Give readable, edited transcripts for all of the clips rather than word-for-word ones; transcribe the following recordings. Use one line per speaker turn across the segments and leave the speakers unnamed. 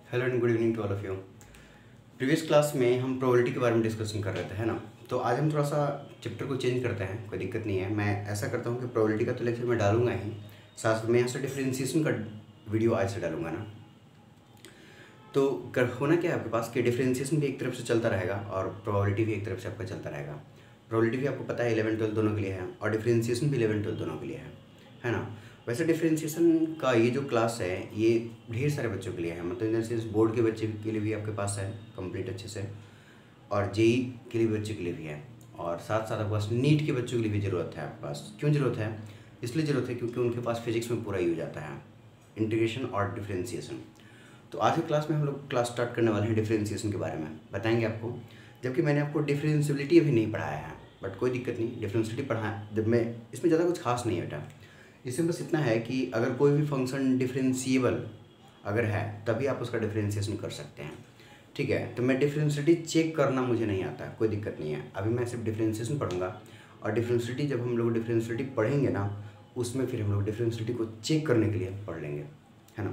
Hello and good evening to all of you. Previous class में हम probability के बारे में डिस्कशन कर रहे थे, है ना। तो आज हम थोड़ा सा चैप्टर को चेंज करते हैं, कोई दिक्कत नहीं है। मैं ऐसा करता हूँ कि प्रोबेबिलिटी का तो लेक्चर मैं डालूंगा ही, साथ में यहाँ से डिफरेंशिएशन का वीडियो आज से डालूंगा ना। तो होना क्या है आपके पास कि डिफरेंशिएशन भी एक तरफ से चलता रहेगा और प्रोबेबिलिटी भी एक तरफ से आपका चलता रहेगा। प्रोबेबिलिटी भी आपको पता है 11-12 दोनों के लिए है और डिफरेंशिएशन भी 11-12 दोनों के लिए है ना। वैसे डिफरेंशिएशन का ये जो क्लास है ये ढेर सारे बच्चों के लिए है, मतलब इन सेंस बोर्ड के बच्चे के लिए भी आपके पास है कंप्लीट अच्छे से, और जेई के लिए भी बच्चे के लिए भी है, और साथ साथ आपके पास नीट के बच्चों के लिए भी ज़रूरत है आपके पास। क्यों ज़रूरत है? इसलिए ज़रूरत है क्योंकि उनके पास फिजिक्स में पूरा ही हो जाता है इंटीग्रेशन और डिफरेंशिएशन। तो आज की क्लास में हम लोग क्लास स्टार्ट करने वाले हैं डिफरेंशिएशन के बारे में बताएंगे आपको, जबकि मैंने आपको डिफरेंशिएबिलिटी अभी नहीं पढ़ाया है, बट कोई दिक्कत नहीं, डिफरेंशिएबिलिटी पढ़ाया जब मैं, इसमें ज़्यादा कुछ खास नहीं है बेटा। इसमें बस इतना है कि अगर कोई भी फंक्शन डिफरेंशिएबल अगर है तभी आप उसका डिफरेंशिएशन कर सकते हैं, ठीक है। तो मैं डिफरेंशिएबिलिटी चेक करना मुझे नहीं आता, कोई दिक्कत नहीं है। अभी मैं सिर्फ डिफरेंशिएशन पढ़ूंगा, और डिफरेंशिएबिलिटी जब हम लोग डिफरेंशिएबिलिटी पढ़ेंगे ना, उसमें फिर हम लोग डिफरेंशिएबिलिटी को चेक करने के लिए पढ़ लेंगे, है ना।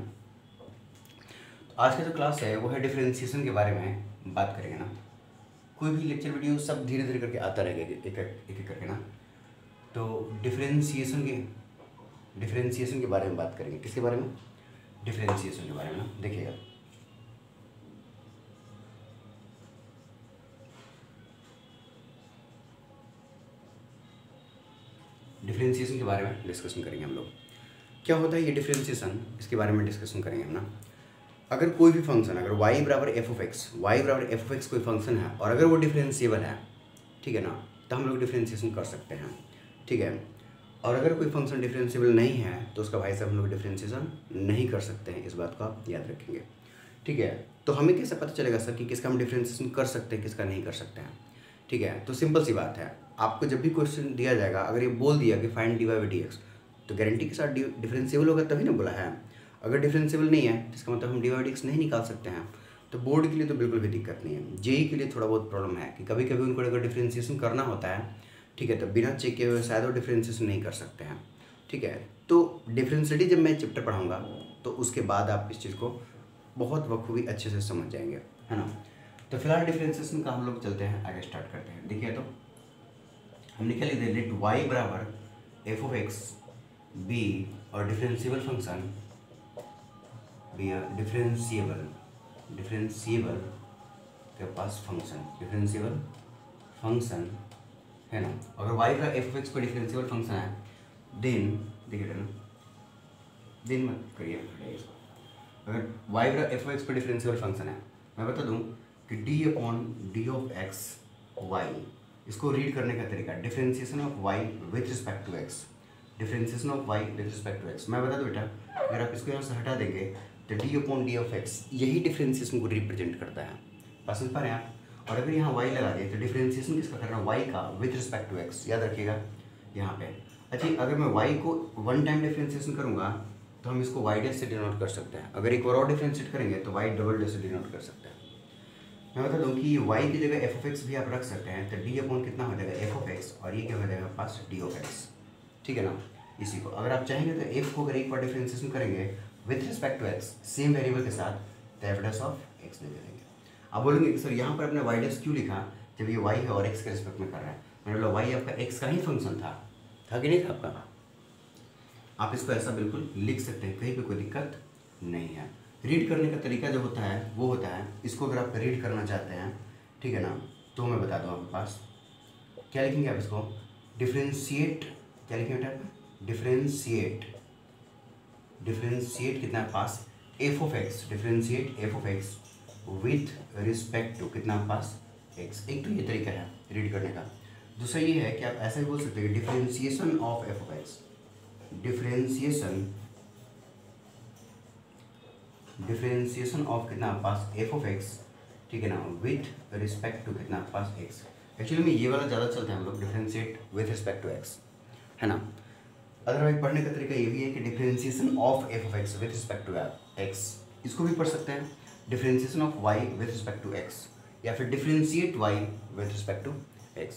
तो आज का जो क्लास है वो है डिफरेंशिएशन के बारे में बात करेंगे ना। कोई भी लेक्चर वीडियो सब धीरे धीरे करके आता रहेगा एक एक करके ना। तो डिफरेंशिएशन के बारे में बात करेंगे। किसके बारे में? डिफरेंशिएशन के बारे में ना। देखिएगा, डिफरेंशिएशन के बारे में डिस्कशन करेंगे हम लोग। क्या होता है ये डिफरेंशिएशन, इसके बारे में डिस्कशन करेंगे हम ना। अगर कोई भी फंक्शन, अगर y बराबर एफ ऑफ एक्स कोई फंक्शन है और अगर वो डिफरेंशिएबल है, ठीक है ना, तो हम लोग डिफरेंशिएशन कर सकते हैं, ठीक है। और अगर कोई फंक्शन डिफरेंशिएबल नहीं है तो उसका भाई साहब हम लोग डिफरेंशिएशन नहीं कर सकते हैं, इस बात को आप याद रखेंगे, ठीक है। तो हमें कैसे पता चलेगा सर कि किसका हम डिफरेंशिएशन कर सकते हैं, किसका नहीं कर सकते हैं, ठीक है। तो सिंपल सी बात है, आपको जब भी क्वेश्चन दिया जाएगा, अगर ये बोल दिया कि फाइंड dy बाई dx, तो गारंटी के साथ डिफरेंशिएबल होगा तभी ना बोला है। अगर डिफरेंशिएबल नहीं है इसका मतलब हम dy बाई dx नहीं निकाल सकते हैं। तो बोर्ड के लिए तो बिल्कुल भी दिक्कत नहीं है, जेई के लिए थोड़ा बहुत प्रॉब्लम है कि कभी कभी उनको अगर डिफरेंशिएशन करना होता है, ठीक है, तो बिना चेक किए हुए शायद वो डिफरेंशिएशन नहीं कर सकते हैं, ठीक है। तो डिफरेंशिएबिलिटी जब मैं चैप्टर पढ़ाऊँगा तो उसके बाद आप इस चीज़ को बहुत बखूबी अच्छे से समझ जाएंगे, है ना। तो फिलहाल डिफरेंशिएशन का हम लोग चलते हैं, आगे स्टार्ट करते हैं। देखिए, तो हम लिख लेते लेट y बराबर एफ ऑफ एक्स बी और डिफरेंशिएबल फंक्शन बी डिफरेंशिएबल के पास डिफरेंशिएबल फंक्शन है ना। अगर y का एफ ऑफ एक्स को डिफरेंशिएबल फंक्शन है देन, देखिए ना, देन मत करिए इसको। अगर y का एफ ऑफ एक्स को डिफरेंशिएबल फंक्शन है, मैं बता दूं कि डी ऑफ एक्स वाई, इसको रीड करने का तरीका differentiation of y with respect to x, differentiation of y with respect to x। मैं बता दूं बेटा, अगर आप इसको यहाँ से हटा देंगे तो डी ऑफ x यही डिफरेंशिएशन को रिप्रेजेंट करता है, बात समझ पा रहे हैं आप। और अगर यहाँ y लगा दिए तो डिफरेंशिएशन किसका कर रहा है? y का विथ रिस्पेक्ट टू x, याद रखिएगा यहाँ पे। अच्छा, अगर मैं y को वन टाइम डिफरेंशिएशन करूँगा तो हम इसको y डैश से डिनोट कर सकते हैं, अगर एक और डिफरेंशिएट करेंगे तो y डबल डैश से डिनोट कर सकते हैं। मैं बता दूं कि y की जगह एफ ऑफ एक्स भी आप रख सकते हैं, तो डी अपॉन कितना हो जाएगा? एफ ऑफ एक्स, और ये क्या हो जाएगा पास? डी ऑफ एक्स, ठीक है ना। इसी को अगर आप चाहेंगे तो एफ को अगर एक बार डिफरेंशिएशन करेंगे with respect to x same variable के साथ, तो एफ डैश ऑफ एक्स ले लेंगे। आप बोलेंगे कि सर यहाँ पर आपने वाई डैश क्यों लिखा जब ये y है और x के रिस्पेक्ट में कर रहा है? मैंने बोला y आपका x का ही फंक्शन था कि नहीं था आपका? आप इसको ऐसा बिल्कुल लिख सकते हैं, कहीं पे कोई दिक्कत नहीं है। रीड करने का तरीका जो होता है वो होता है, इसको अगर आप रीड करना चाहते हैं, ठीक है ना, तो मैं बता दूँ आपके पास क्या लिखेंगे आप इसको। डिफरेंशिएट, क्या लिखेंगे बेटा? डिफरेंशिएट कितना है पास? F of x, differentiate F of x with respect to कितना पास? एक्स। एक तो ये तरीका है रीड करने का। दूसरा ये है कि आप ऐसा ही बोल सकते हैं differentiation of f of x, differentiation of कितना पास? एफ ऑफ एक्स, ठीक है ना, विथ रिस्पेक्ट टू कितना पास? एक्स। एक्चुअली में ये वाला ज़्यादा चलता है हम लोग, differentiate with respect to x, है ना। अदरवाइज पढ़ने का तरीका ये भी है कि differentiation of f of x with respect to x, इसको भी पढ़ सकते हैं differentiation of y with respect to x, या फिर differentiate y with respect to x.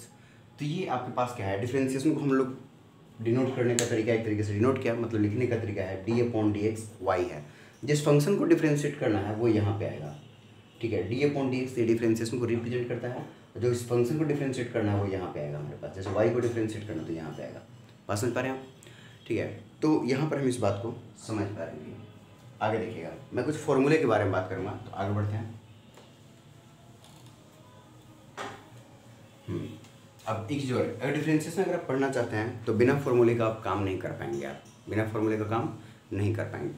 तो ये आपके पास क्या है, डिफरेंशिएशन को हम लोग डिनोट करने का तरीका एक तरीके से डिनोट किया, मतलब लिखने का तरीका है d upon d x y है। जिस फंक्शन को डिफ्रेंशिएट करना है वो यहाँ पे आएगा, ठीक है। डी अपॉन डी एक्स ये डिफ्रेंशिएशन को रिप्रेजेंट करता है, जो इस फंक्शन को डिफ्रेंशिएट करना है वो यहाँ पे आएगा हमारे पास। जैसे वाई को डिफ्रेंशिएट करना तो यहाँ पे आएगा। बात समझ पा रहे हैं आप, ठीक है। तो यहाँ पर हम इस बात को समझ पा रहे हैं। आगे देखिएगा, मैं कुछ फॉर्मूले के बारे में बात करूँगा, तो आगे बढ़ते हैं। अब एक चीज़ और, अगर डिफ्रेंशिएशन अगर आप पढ़ना चाहते हैं तो बिना फॉर्मूले का आप काम नहीं कर पाएंगे, आप बिना फॉर्मूले का काम नहीं कर पाएंगे।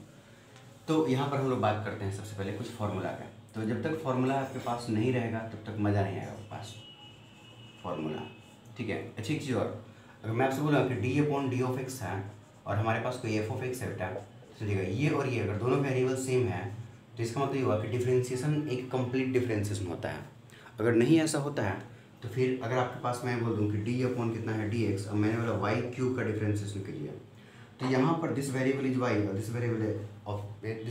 तो यहाँ पर हम लोग बात करते हैं सबसे पहले कुछ फार्मूला का। तो जब तक फार्मूला आपके पास नहीं रहेगा तब तक मज़ा नहीं आएगा आपके पास फार्मूला, ठीक है। अच्छी एक चीज़ और, अगर मैं आपसे बोलूँ कि D upon D of x है और हमारे पास कोई एफ ऑफ एक्स है बेटा, समझिएगा ये और ये अगर दोनों वेरिएबल सेम है तो इसका मतलब ये हुआ कि डिफ्रेंशिएशन एक कंप्लीट डिफ्रेंशिएशन होता है। अगर नहीं ऐसा होता है तो फिर अगर आपके पास मैं बोल दूँ कि डी अपॉन कितना है डी एक्स, और मैंने बोला वाई क्यूब का डिफ्रेंशिएशन कीजिए, तो यहाँ पर दिस वेरिएबल इज वाई और this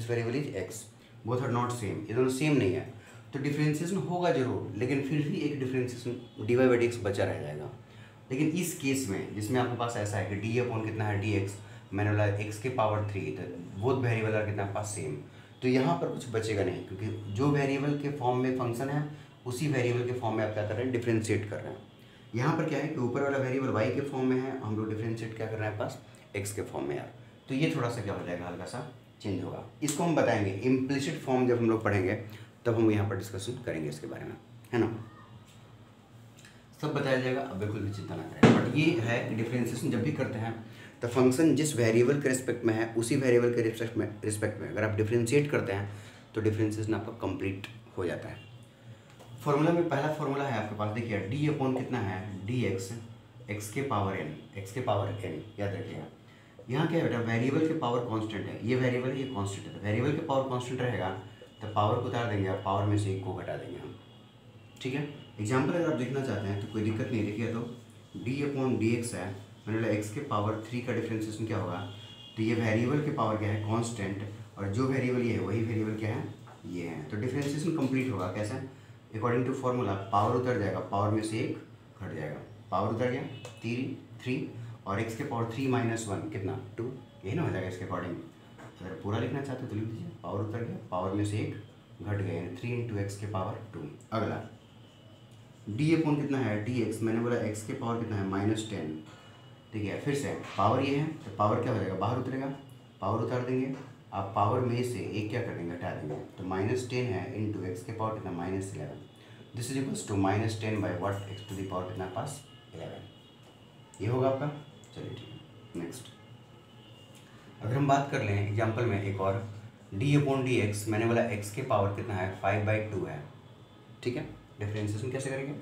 variable is x, both are not same, ये दोनों सेम नहीं है, तो डिफ्रेंशिएशन होगा जरूर, लेकिन फिर भी एक differentiation d y by d x बचा रह जाएगा। लेकिन इस केस में जिसमें आपके पास ऐसा है कि डी अपॉन कितना है डी एक्स, मैंने बोला एक्स के पावर 3, तो बोथ वेरिएबल आर कितना पास सेम, तो यहाँ पर कुछ बचेगा नहीं, क्योंकि जो वेरिएबल के फॉर्म में फंक्शन है उसी वेरिएबल के फॉर्म में आप क्या कर रहे हैं, डिफ्रेंशिएट कर रहे हैं। यहाँ पर क्या है कि ऊपर वाला वेरिएबल वाई के फॉर्म में है, हम लोग डिफ्रेंशिएट क्या कर रहे हैं पास एक्स के फॉर्म में यार, तो ये थोड़ा सा क्या हो जाएगा, हल्का सा चेंज होगा। इसको हम बताएंगे इम्प्लिसिट फॉर्म, जब हम लोग पढ़ेंगे तब हम यहाँ पर डिस्कशन करेंगे इसके बारे में, है ना, सब बताया जाएगा, अब बिल्कुल भी चिंता ना करें। बट ये है कि डिफ्रेंशिएशन जब भी करते हैं तो फंक्शन जिस वेरिएबल के रिस्पेक्ट में है उसी वेरिएबल के रिस्पेक्ट में अगर आप डिफ्रेंशिएट करते हैं तो डिफ्रेंशिएशन आपका कंप्लीट हो जाता है। फॉर्मूला में पहला फॉर्मूला है आपके पास, देखिए डी अपॉन कितना है डी एक्स, एक्स के पावर एन, एक्स के पावर एन, याद रखिएगा। यहाँ क्या है बेटा, वेरिएबल के पावर कांस्टेंट है, ये वेरिएबल ये कांस्टेंट है, वेरिएबल के पावर कांस्टेंट रहेगा तो पावर को उतार देंगे, आप पावर में से एक को घटा देंगे हम, ठीक है। एग्जाम्पल अगर आप देखना चाहते हैं तो कोई दिक्कत नहीं, देखिए तो डी अपॉन डी एक्स है, मैंने बोला एक्स के पावर 3 का डिफ्रेंशिएशन क्या होगा, तो ये वेरिएबल के पावर क्या है कांस्टेंट, और जो वेरिएबल ये है वही वेरिएबल क्या है ये है, तो डिफ्रेंशिएशन कंप्लीट होगा कैसे, अकॉर्डिंग टू फॉर्मूला पावर उतर जाएगा, पावर में से एक घट जाएगा, पावर उतर गया 3 और एक्स के पावर 3 - 1 कितना 2, यही ना हो जाएगा इसके अकॉर्डिंग। अगर पूरा लिखना चाहते हो तो लिख दीजिए, पावर उतर गया, पावर में से एक घट गया, 3 × एक्स के पावर 2। अगला डी अपॉन कितना है डी एक्स, मैंने बोला एक्स के पावर कितना है -10, ठीक है। फिर से पावर ये है तो पावर क्या हो जाएगा, बाहर उतरेगा, पावर उतार देंगे, आप पावर में से एक क्या कर देंगे, हटा देंगे, तो -10 है इंटू एक्स के पावर कितना -11, this is equals to -10 by what, x to the power कितना पास 11, ये होगा आपका। चलिए ठीक है, नेक्स्ट अगर हम बात कर लें एग्जाम्पल में एक और, डी अपॉन डी एक्स, मैंने बोला एक्स के पावर कितना है 5/2 है, ठीक है। डिफ्रेंशिएशन कैसे करेंगे,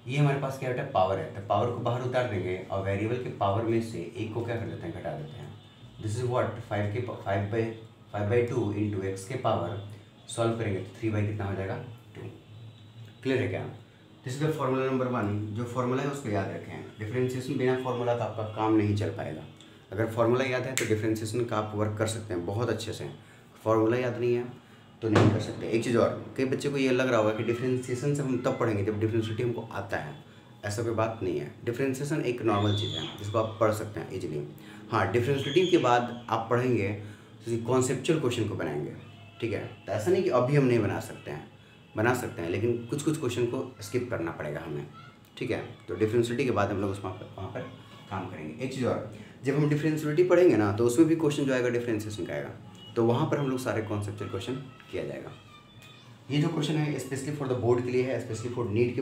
ये हमारे पास क्या है पावर है, तो पावर को बाहर उतार देंगे और वेरिएबल के पावर में से एक को क्या कर देते हैं, घटा देते हैं, this is what 5/2 into x के पावर, सॉल्व करेंगे तो 3 बाई कितना हो जाएगा 2, क्लियर है क्या। This is the formula number 1, जो फॉर्मूला है उसको याद रखें, डिफ्रेंशिएशन बिना फॉर्मूला का आपका काम नहीं चल पाएगा। अगर फॉर्मूला याद है तो डिफ्रेंशिएशन का आप वर्क कर सकते हैं बहुत अच्छे से, फॉर्मूला याद नहीं है तो नहीं कर सकते। एक चीज़ और, कई बच्चे को ये लग रहा होगा कि डिफ्रेंशिएशन से हम तब पढ़ेंगे जब डिफ्रेंशिएटी हमको आता है, ऐसा कोई बात नहीं है। डिफ्रेंशिएशन एक नॉर्मल चीज़ है जिसको आप पढ़ सकते हैं इजीली। हाँ, डिफ्रेंशिएटी के बाद आप पढ़ेंगे कॉन्सेप्चुअल क्वेश्चन को बनाएंगे, ठीक है। तो ऐसा नहीं कि अभी हम नहीं बना सकते हैं, बना सकते हैं, लेकिन कुछ कुछ क्वेश्चन को स्किप करना पड़ेगा हमें, ठीक है। तो डिफ्रेंशिएटी के बाद हम लोग उसमें वहाँ पर काम करेंगे। एक चीज़ और, जब हम डिफ्रेंशिएटी पढ़ेंगे ना तो उसमें भी क्वेश्चन जो आएगा डिफ्रेंशिएशन का आएगा, तो वहाँ पर हम लोग सारे कॉन्सेप्चुअल क्वेश्चन किया जाएगा। ये जो क्वेश्चन है स्पेशली फॉर द बोर्ड के लिए है, स्पेशली फॉर नीट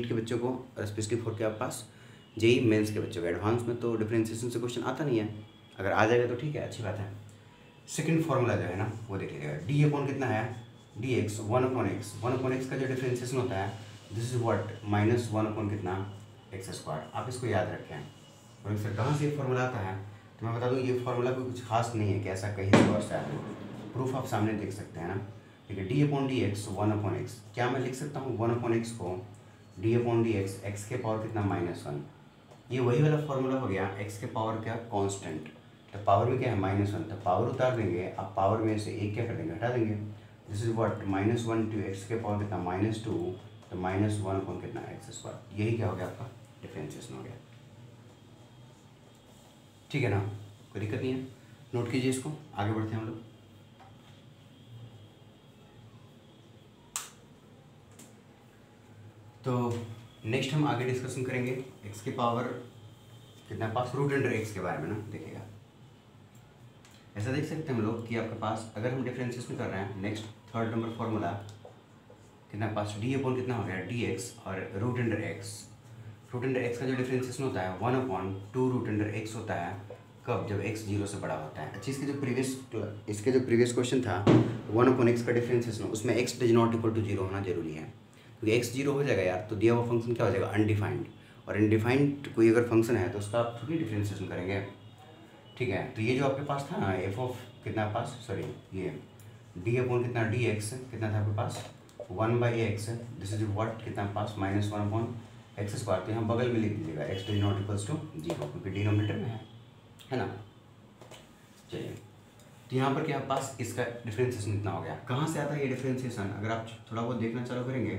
के बच्चों को, और स्पेशली फॉर के आप पास जेई मेंस के बच्चों को। एडवांस में तो डिफ्रेंशिएशन से क्वेश्चन आता नहीं है, अगर आ जाएगा तो ठीक है, अच्छी बात है। सेकंड फार्मूला जो है ना वो देख लीजिएगा, डी अपॉन कितना है डी एक्स, 1/x का जो डिफ्रेंशिएशन होता है दिस इज व्हाट -1 कितना x²। आप इसको याद रखें, और सर कहाँ से ये फार्मूला आता है, तो मैं बता दूँ ये फार्मूला कोई कुछ खास नहीं है कि ऐसा कहीं से और से आया, प्रूफ आप सामने देख सकते हैं ना, ठीक है। D upon d x 1/x, क्या मैं लिख सकता हूँ 1/x को D upon d x, x के पावर कितना -1, ये वही वाला फार्मूला हो गया, एक्स के पावर क्या कांस्टेंट, तो पावर में क्या है -1, तो पावर उतार देंगे, आप पावर में से एक क्या कर देंगे, हटा देंगे, this is what -1 to x के पावर कितना -2, तो -1 कितना x², यही क्या हो गया आपका डिफ्रेंशिएशन हो गया, ठीक है ना, कोई दिक्कत नहीं है। नोट कीजिए इसको, आगे बढ़ते हैं हम लोग। तो नेक्स्ट हम आगे डिस्कशन करेंगे एक्स के पावर कितना पास रूट अंडर एक्स के बारे में ना। देखिएगा ऐसा देख सकते हैं हम लोग कि आपके पास अगर हम डिफरेंशिएशन कर रहे हैं, नेक्स्ट थर्ड नंबर फॉर्मूला कितना पास डी अपॉन कितना हो गया डी एक्स और root under x. Root under x का जो डिफरेंशिएशन होता है 1/2 रूट अंडर एक्स होता है, कब? जब x 0 से बड़ा होता है। अच्छा, इसके जो प्रीवियस क्वेश्चन था 1/x का डिफरेंशिएशन, उसमें x does not equal to 0 होना जरूरी है, क्योंकि x 0 हो जाएगा यार तो दिया हुआ फंक्शन क्या हो जाएगा? अनडिफाइंड। और अनडिफाइंड कोई अगर फंक्शन है तो उसका आप थोड़ी डिफरेंशिएशन करेंगे। ठीक है, तो ये जो आपके पास था ना एफ ऑफ कितना पास, सॉरी ये डी अपॉन कितना डी एक्स कितना था आपके पास 1/x, दिस इज व्हाट कितना पास -1/x²। तो यहाँ बगल में लिख दीजिएगा x does not equals to 0, क्योंकि डिनोमिनेटर में है ना। चलिए, तो यहाँ पर क्या पास इसका डिफरेंशिएशन कितना हो गया? कहाँ से आता है ये डिफरेंशिएशन? अगर आप थोड़ा बहुत देखना चालू करेंगे,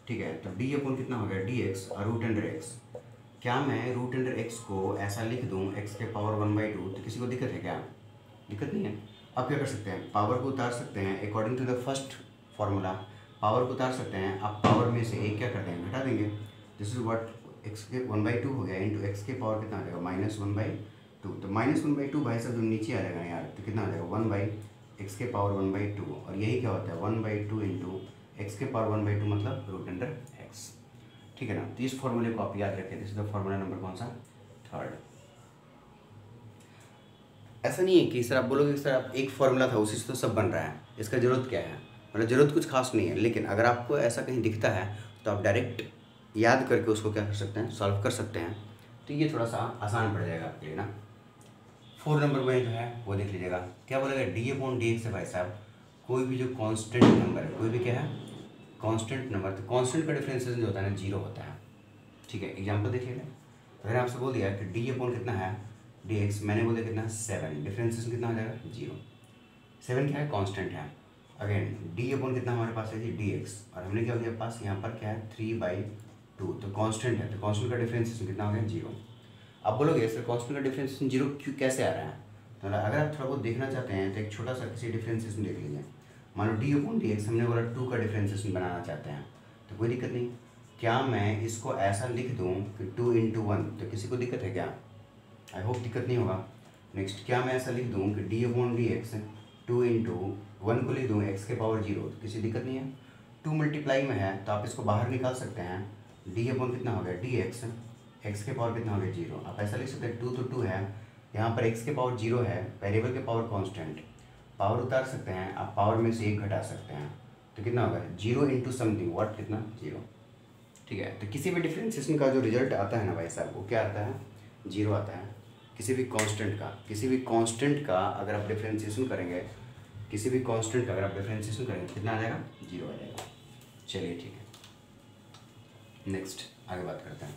ठीक है, तो डी अपॉन कितना हो गया डी एक्स और रूट अंडर एक्स। क्या मैं रूट अंडर एक्स को ऐसा लिख दूँ x के पावर 1/2? तो किसी को दिक्कत है क्या? दिक्कत नहीं है। अब क्या कर सकते हैं, पावर को उतार सकते हैं according to the first formula. Power को उतार सकते हैं, आप पावर में से एक क्या कर देंगे? घटा देंगे। दिस इज व्हाट x के 1/2 हो गया इंटू एक्स के पावर कितना आ जाएगा -1/2। तो -1/2 भाई साहब जो नीचे आ जाएगा यार, तो कितना आ जाएगा 1/x के पावर 1/2। और यही क्या होता है 1/2 इंटू एक्स के पावर 1/2 मतलब रूट अंडर एक्स। ठीक है ना, तो इस फॉर्मूले को आप याद रखें। This is the formula number कौन सा? थर्ड। ऐसा नहीं है कि सर आप बोलोगे सर आप एक फॉर्मूला था उसी से तो सब बन रहा है, इसका ज़रूरत क्या है? मतलब ज़रूरत कुछ खास नहीं है, लेकिन अगर आपको ऐसा कहीं दिखता है तो आप डायरेक्ट याद करके उसको क्या कर सकते हैं, सॉल्व कर सकते हैं। तो ये थोड़ा सा आसान पड़ जाएगा आपके लिए ना। 4 नंबर में जो है वो देख लीजिएगा, क्या बोलेगा डी अपॉन डी एक्स है भाई साहब, कोई भी जो कांस्टेंट नंबर है, कोई भी क्या है कांस्टेंट नंबर, तो कांस्टेंट का डिफरेंशिएशन जो होता है ना 0 होता है। ठीक है, एग्जांपल देखिएगा, अगर आपसे बोल दिया कि डी अपॉन कितना है डी एक्स, मैंने बोल दिया कितना 7, डिफरेंशिएशन कितना हो जाएगा 0। 7 क्या है कांस्टेंट है। अगेन डी अपॉन कितना हमारे पास है जी डी एक्स, और हमने क्या हो गया पास यहाँ पर क्या है 3/2, तो कांस्टेंट है, तो कांस्टेंट का डिफरेंशिएशन कितना हो गया 0। आप बोलोगे सर कांस्टेंट का डिफरेंशिएशन 0 क्यों कैसे आ रहा है? तो अगर आप थोड़ा बहुत देखना चाहते हैं तो एक छोटा सा किसी डिफरेंशिएशन देख लीजिए। मान लो डी अपॉन डी एक्स हमने बोला 2 का डिफरेंशिएशन बनाना चाहते हैं, तो कोई दिक्कत नहीं। क्या मैं इसको ऐसा लिख दूँ कि 2 × 1, तो किसी को दिक्कत है क्या? आई होप दिक्कत नहीं होगा। नेक्स्ट, क्या मैं ऐसा लिख दूँ कि डी अपॉन डी एक्स 2 × 1 को लिख दूँ x के पावर 0, तो किसी दिक्कत नहीं है। 2 मल्टीप्लाई में है तो आप इसको बाहर निकाल सकते हैं। डी अपॉन कितना हो गया डी एक्स, एक्स के पावर कितना हो गया 0। आप ऐसा लिख सकते हैं 2 तो 2 है, यहाँ पर x के पावर 0 है, वेरिएबल के पावर कांस्टेंट, पावर उतार सकते हैं, आप पावर में से 1 घटा सकते हैं, तो कितना होगा 0 × समथिंग व्हाट कितना 0। ठीक है, तो किसी भी डिफरेंशिएशन का जो रिजल्ट आता है ना भाई साहब वो क्या आता है 0 आता है। किसी भी कांस्टेंट का अगर आप डिफरेंशिएशन करेंगे, किसी भी कांस्टेंट का अगर आप डिफरेंशिएशन करेंगे कितना आ जाएगा 0 आ जाएगा। चलिए ठीक है, नेक्स्ट आगे बात करते हैं।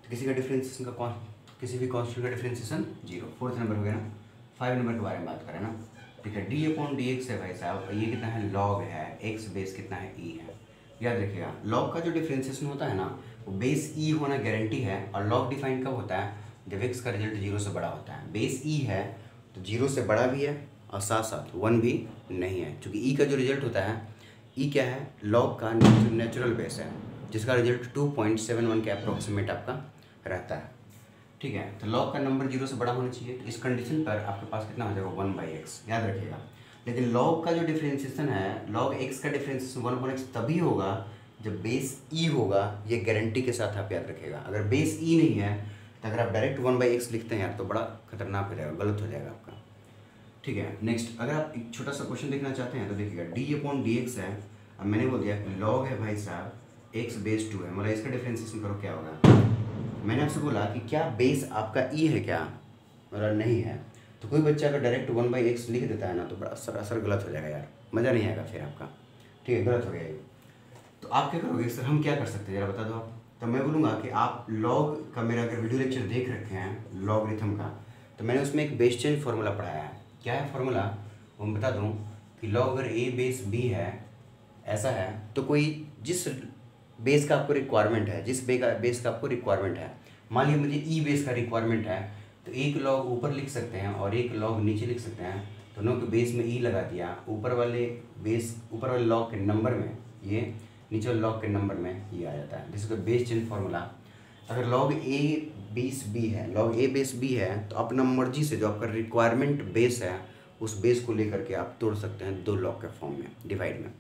तो किसी का डिफरेंशिएशन का किसी भी कांस्टेंट का डिफरेंशिएशन 0। 4th नंबर हो गया ना। 5 नंबर के बारे में बात करें ना, ठीक है, डी अपॉन डी एक्स है भाई साहब, ये कितना है लॉग है, एक्स बेस कितना है ई है। याद रखिएगा लॉग का जो डिफरेंशिएशन होता है ना वो बेस ई होना गारंटी है, और लॉग डिफाइन कब होता है जब एक्स का रिजल्ट 0 से बड़ा होता है। बेस ई है तो 0 से बड़ा भी है और साथ साथ 1 भी नहीं है, क्योंकि ई का जो रिजल्ट होता है, ई क्या है लॉग का नेचुरल बेस है, जिसका रिजल्ट 2.71 के अप्रोक्सीमेट आपका रहता है। ठीक है, तो लॉग का नंबर 0 से बड़ा होना चाहिए, तो इस कंडीशन पर आपके पास कितना हो जाएगा 1/x, याद रखिएगा। लेकिन लॉग का जो डिफरेंशिएशन है, लॉग x का डिफरेंशिएशन 1/x तभी होगा जब बेस ई होगा, ये गारंटी के साथ आप याद रखिएगा। अगर बेस ई नहीं है तो अगर आप डायरेक्ट 1/x लिखते हैं यार तो बड़ा खतरनाक हो जाएगा, गलत हो जाएगा आपका। ठीक है, नेक्स्ट अगर आप एक छोटा सा क्वेश्चन देखना चाहते हैं तो देखिएगा डी अपॉन डी एक्स है, अब मैंने बोल दिया लॉग है भाई साहब x बेस 2 है, मतलब इसका डिफरेंशिएशन करो क्या होगा। मैंने आपसे बोला कि क्या बेस आपका ई है क्या, मतलब नहीं है, तो कोई बच्चा अगर डायरेक्ट 1/x लिख देता है ना तो बड़ा सरासर गलत हो जाएगा यार, मज़ा नहीं आएगा फिर आपका। ठीक है, गलत हो गया ये। तो आप क्या करोगे सर, हम क्या कर सकते हैं ज़रा बता दो आप। तो मैं बोलूँगा कि आप लॉग का मेरा अगर वीडियो लेक्चर देख रखे हैं लॉगरिथम का, तो मैंने उसमें एक बेस चेंज फार्मूला पढ़ाया है। क्या है फार्मूला वो मैं बता दूँ कि लॉग अगर a बेस b है ऐसा है, तो कोई जिस बेस का आपको रिक्वायरमेंट है, जिस बेस का आपको रिक्वायरमेंट है, मान लीजिए मुझे ई बेस का रिक्वायरमेंट है, तो एक लॉग ऊपर लिख सकते हैं और एक लॉग नीचे लिख सकते हैं। दोनों के बेस में ई लगा दिया, ऊपर वाले लॉग के नंबर में ये नीचे लॉग के नंबर में ये आ जाता है। This is the base chain formula. अगर लॉग ए बेस बी है, लॉग ए बेस बी है, तो अपना मर्जी से जो आपका रिक्वायरमेंट बेस है उस बेस को लेकर के आप तोड़ सकते हैं दो लॉग के फॉर्म में, डिवाइड में।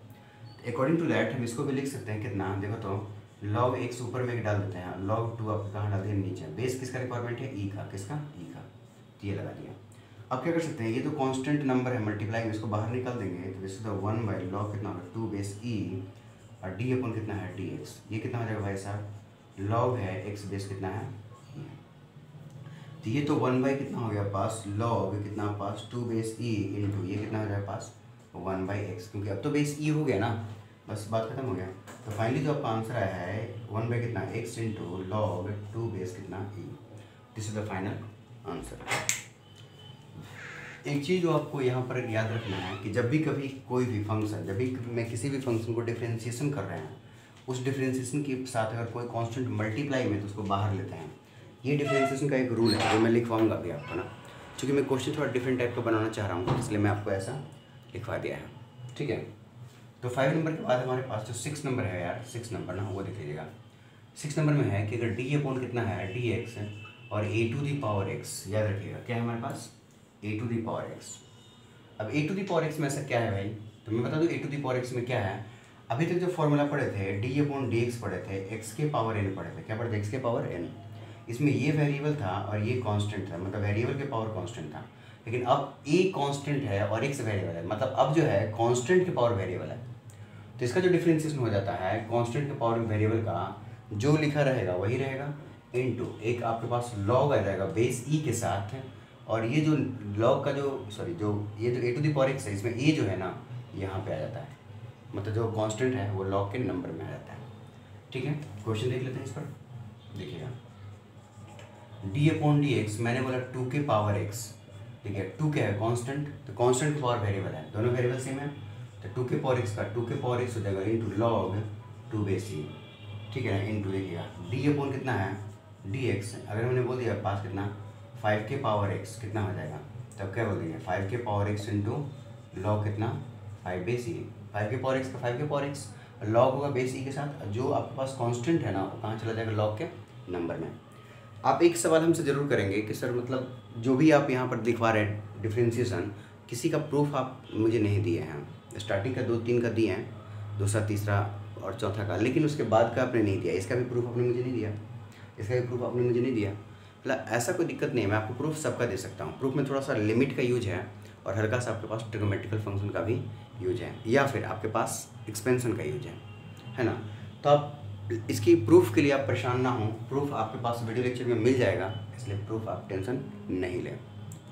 अकॉर्डिंग टू दैट हम इसको भी लिख सकते हैं कितना, देखो तो लॉग एक्स ऊपर में डाल देते हैं, लॉग 2 आप कहाँ डाल दें, नीचे। बेस किसका रिक्वायरमेंट है, ई का। किसका, ई का। तो ये लगा दिया। अब क्या कर सकते हैं, ये तो कांस्टेंट नंबर है, मल्टीप्लाई में इसको बाहर निकाल देंगे तो this is the 1 by log कितना होगा 2 बेस ई, और डी अपन कितना है डी एक्स। ये कितना हो जाएगा भाई साहब, लॉग है एक्स बेस कितना है, तो ये तो 1 बाई कितना हो गया पास, लॉग कितना पास 2 बेस ई इंटू ये कितना हो जाएगा पास 1 बाई एक्स, क्योंकि अब तो बेस ई हो गया ना, बस बात खत्म हो गया। तो फाइनली जो आपका आंसर आया है 1 बाई कितना एक्स इंटू लॉग 2 बेस कितना e. This is the final answer. एक चीज़ जो आपको यहाँ पर याद रखना है कि जब भी कभी कोई भी फंक्शन, जब भी मैं किसी भी फंक्शन को डिफ्रेंशिएशन कर रहे हैं, उस डिफ्रेंशिएशन के साथ अगर कोई कांस्टेंट मल्टीप्लाई में तो उसको बाहर लेते हैं। ये डिफ्रेंशिएशन का एक रूल है जो मैं लिखवाऊंगा अभी आपको ना, क्योंकि मैं क्वेश्चन थोड़ा डिफरेंट टाइप का बनाना चाह रहा हूँ, इसलिए मैं आपको ऐसा लिखवा दिया है। ठीक है, तो 5 नंबर के बाद हमारे पास जो 6 नंबर है यार, 6 नंबर ना वो देख लीजिएगा। 6 नंबर में है कि अगर डी अपॉन कितना है डी एक्स और ए टू दी पावर एक्स, याद रखिएगा क्या है हमारे पास ए टू दी पावर एक्स। अब ए टू दी पावर एक्स में ऐसा क्या है भाई, तो मैं बता दूँ ए टू दी पावर एक्स में क्या है। अभी तक जो फॉर्मूला पढ़े थे डी अपॉन डी एक्स पढ़े थे, एक्स के पावर एन पढ़े थे, क्या पढ़े थे एक्स के पावर एन। इसमें ये वेरिएबल था और ये कांस्टेंट था, मतलब वेरिएबल के पावर कांस्टेंट था। लेकिन अब ए कांस्टेंट है और एक्स वेरिएबल है, मतलब अब जो है कांस्टेंट के पावर वेरिएबल है। तो इसका जो डिफरेंशिएशन हो जाता है कांस्टेंट के पावर वेरिएबल का, जो लिखा रहेगा वही रहेगा, इनटू एक आपके पास लॉग आ जाएगा बेस ई के साथ, और ये जो लॉग का जो ये जो ए टू दी पावर एक्स है, इसमें ए जो है ना यहाँ पे आ जाता है, मतलब जो कांस्टेंट है वो लॉग के नंबर में आ जाता है। ठीक है, क्वेश्चन देख लेते हैं इस पर। देखिएगा डी अपॉन डी एक्स, मैंने बोला 2 के पावर एक्स, ठीक है 2 क्या है कांस्टेंट, तो कांस्टेंट के पावर वेरिएबल है, दोनों वेरिएबल सेम है, तो 2 के पावर एक्स का 2 के पावर एक्स हो जाएगा इंटू लॉग 2 बेस ई। ठीक है ना, इंटू देखिएगा डी अपॉन कितना है डी एक्स, अगर मैंने बोल दिया पास कितना 5 के पावर एक्स कितना हो जाएगा, तब क्या बोल देंगे 5 के पावर एक्स इंटू लॉग कितना 5 बेस ई। 5 के पावर एक्स का 5 के पावर एक्स, लॉग होगा बेस ई के साथ, जो आपके पास कांस्टेंट है ना वो कहाँ चला जाएगा लॉग के नंबर में। आप एक सवाल हमसे ज़रूर करेंगे कि सर मतलब जो भी आप यहाँ पर दिखवा रहे हैं डिफ्रेंशिएशन, किसी का प्रूफ आप मुझे नहीं दिए हैं। स्टार्टिंग का 2-3 का दिए हैं, दूसरा तीसरा और चौथा का, लेकिन उसके बाद का आपने नहीं दिया, इसका भी प्रूफ आपने मुझे नहीं दिया, इसका भी प्रूफ आपने मुझे नहीं दिया। मतलब ऐसा कोई दिक्कत नहीं है, मैं आपको प्रूफ सबका दे सकता हूँ। प्रूफ में थोड़ा सा लिमिट का यूज है और हल्का सा आपके पास ट्रिग्नोमेट्रिकल फंक्शन का भी यूज है, या फिर आपके पास एक्सपेंशन का यूज है ना। तो आप इसकी प्रूफ के लिए आप परेशान ना हो, प्रूफ आपके पास वीडियो लेक्चर में मिल जाएगा, इसलिए प्रूफ आप टेंशन नहीं लें।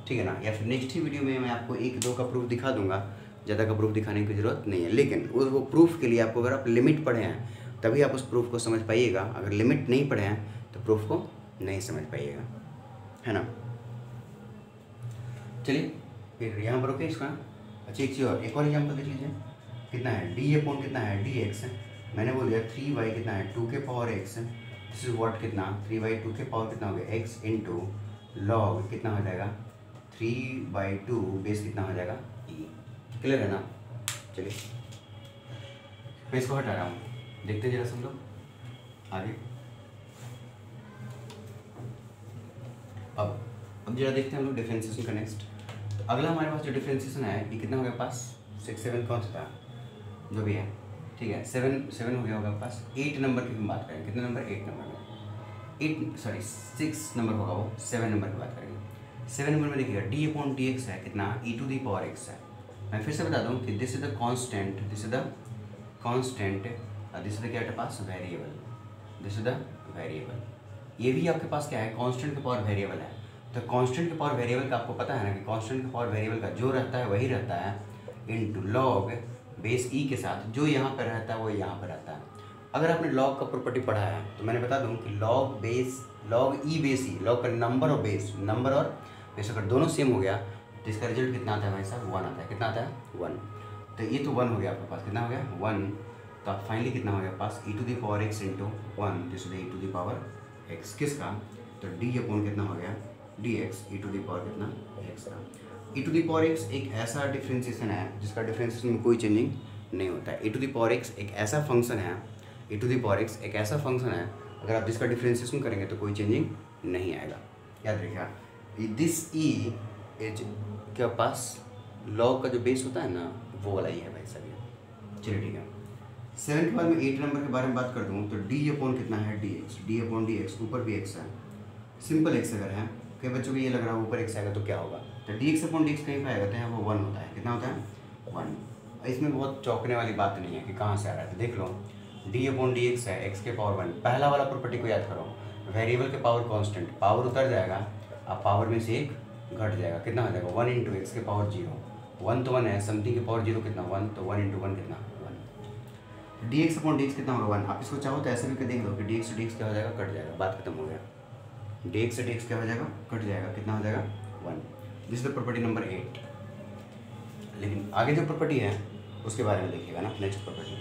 ठीक है ना, या फिर नेक्स्ट ही वीडियो में मैं आपको 1-2 का प्रूफ दिखा दूंगा, ज़्यादा का प्रूफ दिखाने की ज़रूरत नहीं है। लेकिन वो प्रूफ के लिए आपको, अगर आप लिमिट पढ़े हैं तभी आप उस प्रूफ को समझ पाइएगा, अगर लिमिट नहीं पढ़े हैं तो प्रूफ को नहीं समझ पाइएगा, है ना। चलिए फिर यहाँ पर ओके इसका। अच्छा एक चीज़ और, एक और एग्जाम्पल देख लीजिए, कितना है डी अपॉन कितना है डी एक्स, मैंने बोल दिया 3 कितना है 2 के power x, this is what कितना 3/2 के पावर कितना हो गया एक्स इंटू लॉग कितना हो जाएगा 3/2 बेस कितना हो जाएगा ई। क्लियर है ना। चलिए मैं इसको हटा रहा हूँ, देखते हैं जरा सब लोग आगे। अब जरा देखते हैं हम लोग डिफरेंशिएशन का नेक्स्ट। तो अगला हमारे पास जो डिफरेंशिएशन है ये कितना हो गया पास 6-7 कौन सा था जो भी है, ठीक है 7 हो गया होगा पास। 8 नंबर की हम बात करेंगे, कितने नंबर 8 नंबर में 6 नंबर होगा वो, 7 नंबर की बात करेंगे। 7 नंबर में देखिएगा डी अपॉन डी एक्स है कितना e to the power x है। मैं फिर से बता दूं कि this is the constant, this is the constant, this is the क्या है पास variable, this is the variable. ये भी आपके पास क्या है कांस्टेंट के पावर वेरिएबल है। तो कांस्टेंट के पावर वेरिएबल का आपको पता है ना कि कांस्टेंट के पावर वेरिएबल का जो रहता है वही रहता है इनटू लॉग बेस ई के साथ, जो यहाँ पर रहता है वो यहाँ पर रहता है। अगर आपने लॉग का प्रॉपर्टी पढ़ा है तो मैंने बता दूं कि लॉग ई बेस ई, लॉग का नंबर और बेस अगर दोनों सेम हो गया तो इसका रिजल्ट कितना आता है भाई साहब 1 आता है। कितना आता है 1। तो ये तो 1 हो गया आपके पास, कितना हो गया 1। तो आप फाइनली कितना हो गया पास e to the power x into 1, this is e to the power x किसका, तो डी अपॉन कितना हो गया D x e to the power कितना एक्स का। E to the power x एक ऐसा डिफ्रेंशिएशन है जिसका डिफ्रेंशिएशन में कोई चेंजिंग नहीं होता है। ए टू द पावर एक्स एक ऐसा फंक्शन है, ए टू द पावर एक्स एक ऐसा फंक्शन है, अगर आप जिसका डिफ्रेंशिएशन करेंगे तो कोई चेंजिंग नहीं आएगा। याद रखिएगा, दिस ई इज के पास लॉग का जो बेस होता है ना वो वाला ही है भाई साहब ये। चलिए ठीक है, 7 के बाद में 8 नंबर के बारे में बात कर दूँ तो डी अपॉन कितना है D x, D upon d x, ऊपर भी एक्स है, सिंपल एक्स अगर है, कई बच्चों को ये लग रहा है ऊपर एक्स आएगा तो क्या होगा, तो D x upon d x कहीं पर आएगा तो यहाँ वो 1 होता है, कितना होता है 1। इसमें बहुत चौंकने वाली बात नहीं है कि कहाँ से आ रहा है, तो देख लो डी अपॉन डी एक्स है एक्स के पावर 1, पहला वाला प्रॉपर्टी को याद करो, वेरिएबल के पावर कांस्टेंट, पावर उतर जाएगा, अब पावर में से एक घट जाएगा, कितना हो जाएगा 1 इंटू एक्स के पावर 0, 1 तो 1 है, समथिंग के पावर 0 कितना 1, तो 1 इंटू 1 कितना 1, D x upon d x कितना होगा 1। आप इसको चाहो तो ऐसे भी देख लो कि डी एक्स क्या हो जाएगा कट जाएगा, बात खत्म हो गया, डी एक्स क्या हो जाएगा कट जाएगा, कितना हो जाएगा 1। This is the property number 8। लेकिन आगे जो प्रॉपर्टी है उसके बारे में देखिएगा ना, नेक्स्ट प्रॉपर्टी।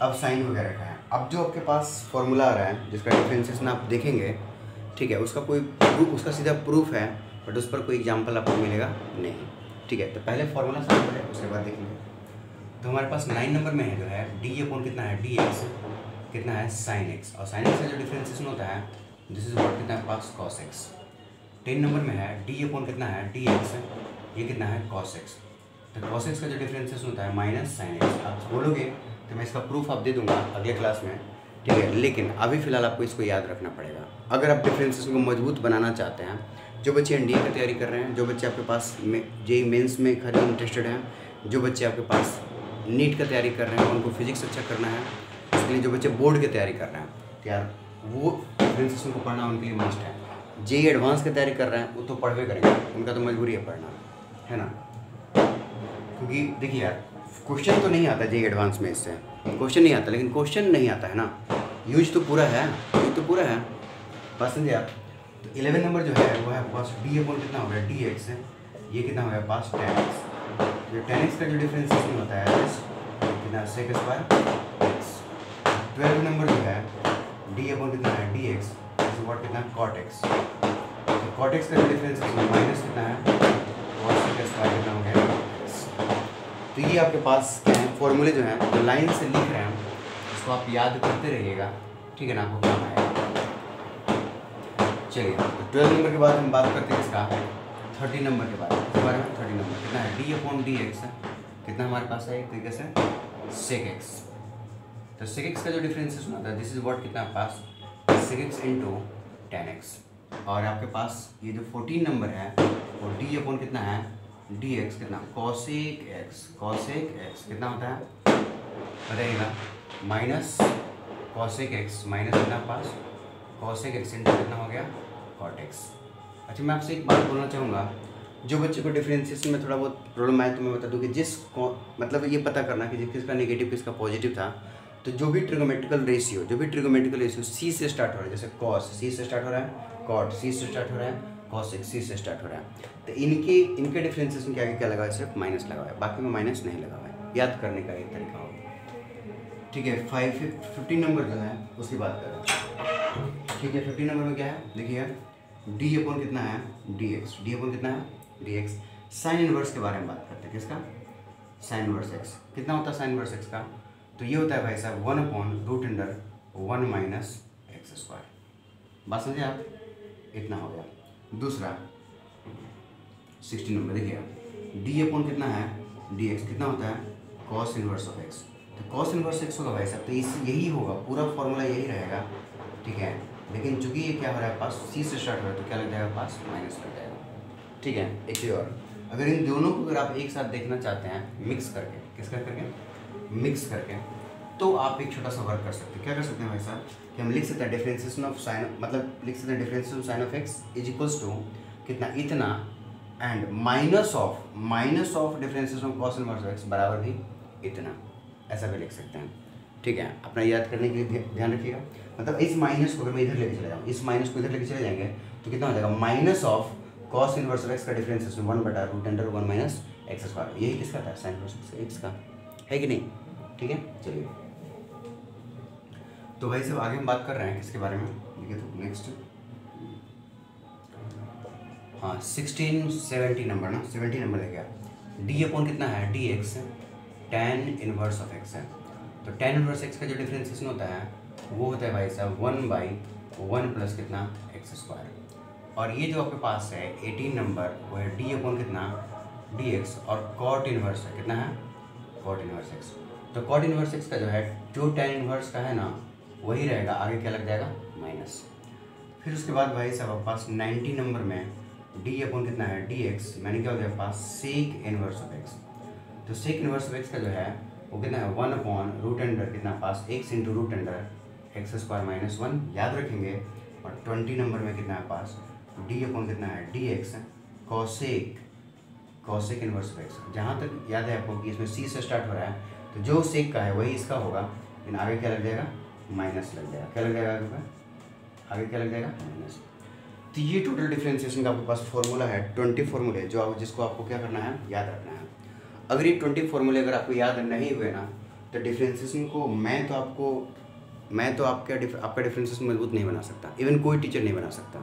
अब साइन वगैरह का है, अब जो आपके पास फॉर्मूला आ रहा है जिसका डिफरेंशिएशन आप देखेंगे, ठीक है, उसका कोई प्रूफ, उसका सीधा प्रूफ है, बट उस पर कोई एग्जाम्पल आपको मिलेगा नहीं, ठीक है। तो पहले फॉर्मूला साइन है, उसके बाद देखेंगे। तो हमारे पास 9 नंबर में है जो है डी अपॉन कितना है डी एक्स, कितना है साइन एक्स, और साइन एक्स का जो डिफरेंशिएशन होता है दिस इज व्हाट कितना है पास कॉस एक्स। 10 नंबर में है डी अपॉन कितना है डी एक्स, ये कितना है कॉस एक्स, तो कॉस एक्स का जो डिफरेंशिएशन होता है माइनस साइन एक्स। आप बोलोगे तो मैं इसका प्रूफ आप दे दूंगा अगले क्लास में, ठीक है, लेकिन अभी फिलहाल आपको इसको याद रखना पड़ेगा। अगर आप डिफरेंशिएशन को मजबूत बनाना चाहते हैं, जो बच्चे एनडीए की तैयारी कर रहे हैं, जो बच्चे आपके पास जेईई मेंस में खाली इंटरेस्टेड हैं, जो बच्चे आपके पास नीट का तैयारी कर रहे हैं, उनको फिजिक्स अच्छा करना है, उसके लिए जो बच्चे बोर्ड की तैयारी कर रहे हैं, तो यार वो डिफरेंशिएशन को पढ़ना उनके लिए मस्ट है। जेईई एडवांस की तैयारी कर रहे हैं वो तो पढ़वे करेंगे, उनका तो मजबूरी है पढ़ना, है ना, क्योंकि देखिए यार क्वेश्चन तो नहीं आता जेईई एडवांस में, इससे क्वेश्चन नहीं आता, लेकिन क्वेश्चन नहीं आता है ना, यूज तो पूरा है, यूज तो पूरा है, बात समझे आप। तो 11 नंबर जो है वो है पास डी अपॉन कितना हो गया डी एक्स, ये कितना हो गया पास tan x, जो tan x का जो डिफरेंशिएशन होता है कितना sec स्क्वायर x। 12 नंबर जो है डी अपॉन कितना है डी एक्स, व्हाट कितना cot x, तो cot x का जो डिफरेंशिएशन माइनस कितना है cos sec स्क्वायर कितना हो गया। तो ये आपके पास क्या है फॉर्मूले जो हैं जो लाइन से लिख रहे हैं उसको आप याद करते रहिएगा, ठीक है ना, आपको काम आएगा। चलिए तो 12 नंबर के बाद हम बात करते हैं इसका 30 नंबर के बारे में, 30 नंबर कितना है डी अपॉन डी एक्स, कितना हमारे पास है एक तरीके से सेक एक्स। तो सेक एक्स का जो डिफरेंशिएशन होता है दिस इज व्हाट कितना पास sec x into tan x, और आपके पास ये जो 14 नंबर है वो डी अपॉन कितना है डी एक्स, कितना कॉसेक एक्स, कॉसेक एक्स कितना होता है बताइएगा माइनस कॉसेक एक्स माइनस कितना पास कॉसेक एक्स इंटू कितना हो गया कॉट एक्स। अच्छा मैं आपसे एक बात बोलना चाहूँगा, जो बच्चे को डिफरेंशिएशन में थोड़ा बहुत प्रॉब्लम आए तो मैं बता दूँ कि मतलब ये पता करना कि किसका नेगेटिव किसका पॉजिटिव था। तो जो भी ट्रिगोमेट्रिकल रेशियो सी से स्टार्ट हो रहा है, जैसे कॉस सी से स्टार्ट हो रहा है, कॉट सी से स्टार्ट हो रहा है, कॉसेक सी से स्टार्ट हो रहा है, तो इनके डिफरेंशिएशन के आगे क्या लगा है सिर्फ माइनस लगा है, बाकी में माइनस नहीं लगा हुआ है। याद करने का एक तरीका होगा, ठीक है। 15 नंबर जो है उसकी बात करें, ठीक है। 15 नंबर में क्या है देखिए डी अपॉन कितना है डी एक्स, डी अपॉन कितना है डी एक्स। साइन इनवर्स के बारे में बात करते हैं, किसका साइन इनवर्स एक्स, कितना होता है साइन इनवर्स एक्स का, तो ये होता है भाई साहब 1/√1 माइनस एक्स स्क्वायर। बात समझे आप, इतना हो गया। दूसरा 16 नंबर देखिए डी अपॉन कितना है डी एक्स, कितना होता है कॉस इनवर्स ऑफ एक्स, तो कॉस इनवर्स एक्स होगा भाई साहब, तो इस यही होगा पूरा फॉर्मूला यही रहेगा, ठीक है। लेकिन चूंकि ये क्या हो रहा है पास सी से स्टार्ट हो रहा है तो क्या लग जाएगा पास माइनस लग जाएगा, ठीक है। एक चीज़ और, अगर इन दोनों को अगर आप एक साथ देखना चाहते हैं मिक्स करके, किस करके मिक्स करके, तो आप एक छोटा सा वर्क कर सकते हैं। क्या कर सकते हैं भाई साहब कि हम लिख सकते हैं डिफरेंशिएशन ऑफ साइन, मतलब लिख सकते हैं differentiation of sine of x is equals to कितना इतना and minus of differentiation of cos inverse of x बराबर भी इतना, ऐसा भी लिख सकते हैं, ठीक है। अपना याद करने के लिए ध्यान रखिएगा, मतलब इस माइनस को अगर मैं इधर लेके चले जाऊँ, इस माइनस को इधर लेके चले जाएंगे तो कितना हो जाएगा minus of cos inverse of x का डिफरेंशिएशन 1/√1 माइनस एक्स स्क्वायर, यही किसका था साइन इनवर्स एक्स का, है कि नहीं, ठीक है। चलिए तो भाई सब आगे हम बात कर रहे हैं किसके बारे में, देखिए तो नेक्स्ट हाँ 16 70 नंबर ना 70 नंबर देखिए डी अपॉन कितना है D x, tan inverse of x है। तो tan इनवर्स x का जो डिफ्रेंसिएशन होता है वो होता है भाई साहब 1/1 प्लस कितना x²। और ये जो आपके पास है 18 नंबर वो है d अपॉन कितना dx, और cot इनवर्स है कितना है cot इनवर्स x। तो cot इनवर्स x का जो है जो tan इनवर्स का है ना वही रहेगा, आगे क्या लग जाएगा माइनस। फिर उसके बाद भाई साहब आपके पास 90 नंबर में d अपॉन कितना है dx, मैंने क्या हो गया पास सेक इनवर्स ऑफ x। तो सेक इनवर्स ऑफ x का जो है वो कितना है 1/√अंडर कितना पास x into root under x² - 1 याद रखेंगे। और 20 नंबर में कितना है पास d अपॉन कितना है dx cosec inverse of x। जहाँ तक याद है आपको कि इसमें c से स्टार्ट हो रहा है तो जो सेक का है वही इसका होगा, लेकिन आगे क्या लग जाएगा माइनस लग जाएगा। क्या लग जाएगा आगे क्या लग जाएगा माइनस। तो ये टोटल डिफरेंशिएशन का आपके पास फॉर्मूला है 20 फॉर्मूले जो जिसको आपको क्या करना है याद रखना है। अगर ये 20 फॉर्मूले अगर आपको याद नहीं हुए ना तो डिफरेंशिएशन को मैं तो आपका डिफरेंशिएशन मजबूत नहीं बना सकता, इवन कोई टीचर नहीं बना सकता।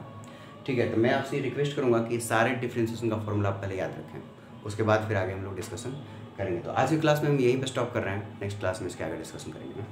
ठीक है, तो मैं आपसे रिक्वेस्ट करूंगा कि सारे डिफरेंशिएशन का फॉर्मूला आप पहले याद रखें, उसके बाद फिर आगे हम लोग डिस्कशन करेंगे। तो आज की क्लास में हम यहीं पर स्टॉप कर रहे हैं, नेक्स्ट क्लास में इसके आगे डिस्कशन करेंगे।